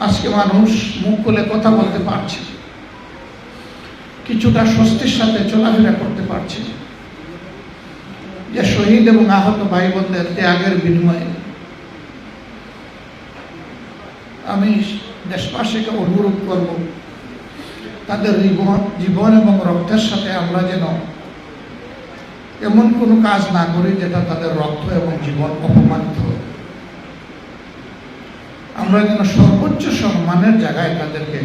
আজকে মানুষ মুখ খুলে কথা বলতে পারছে, কিছুটা স্বস্তির সাথে চলাফেরা করতে পারছে, যে শহীদ এবং আহত ভাই বোনদের ত্যাগের বিনিময়ে আমি দেশবাসীকে অনুরোধ করব, তাদের জীবন এবং রক্তের সাথে আমরা যেন এমন কোনো কাজ না করি যেটা তাদের রক্ত এবং জীবন অপমানিত হয়। আমরা যেন সর্বোচ্চ সম্মানের জায়গায় তাদেরকে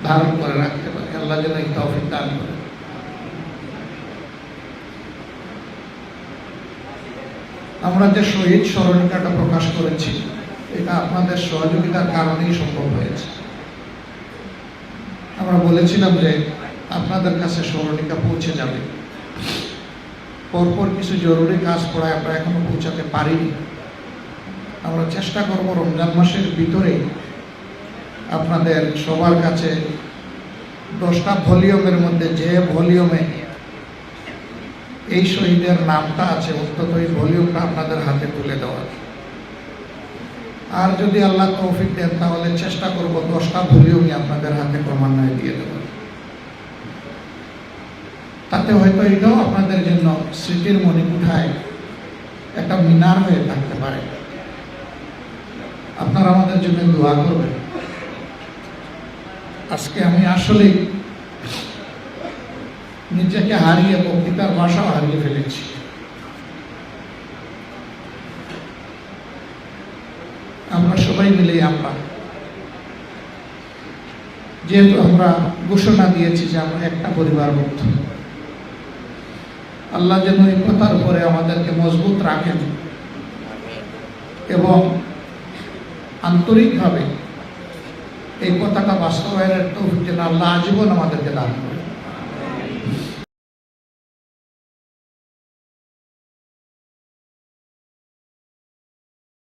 ধারণ করে রাখতে পারি। আল্লাহ যেন এই তৌফিক দান করে। আমরা যে শহীদ স্মরণিকাটা প্রকাশ করেছি, এটা আপনাদের সহযোগিতার কারণেই সম্ভব হয়েছে। আমরা বলেছিলাম যে আপনাদের কাছে স্মরণিকা পৌঁছে যাবে, পরপর কিছু জরুরি কাজ পড়ায় আমরা এখনো পৌঁছাতে পারিনি। আমরা চেষ্টা করব রমজান মাসের ভিতরে আপনাদের সবার কাছে 10টা ভলিউমের মধ্যে যে ভলিউমে এই শহীদের নামটা আছে অন্তত এই ভলিউমটা আপনাদের হাতে তুলে দেওয়ার। আর যদি আল্লাহ তৌফিক দেন তাহলে চেষ্টা করব 10টা ভলিউমই আপনাদের হাতে ক্রমান্বয়ে দিয়ে দেব। তাতে হয়তো এটাও আপনাদের জন্য স্মৃতির মণিকুঠায় একটা মিনার হয়ে থাকতে পারে। আপনারা আমাদের জন্য দোয়া করবেন। আজকে আমি আসলেই নিজেকে হারিয়ে বক্তৃতার ভাষাও হারিয়ে ফেলেছি। আমরা সবাই মিলে যেহেতু আমরা ঘোষণা দিয়েছি যে আমরা একটা পরিবারভুক্ত, আল্লাহ যেন এই কথার উপরে আমাদেরকে মজবুত রাখেন এবং আন্তরিকভাবে এই কথাটা বাস্তবায়নের তৌফিক যেন আল্লাহ আজীবন আমাদেরকে দান করেন।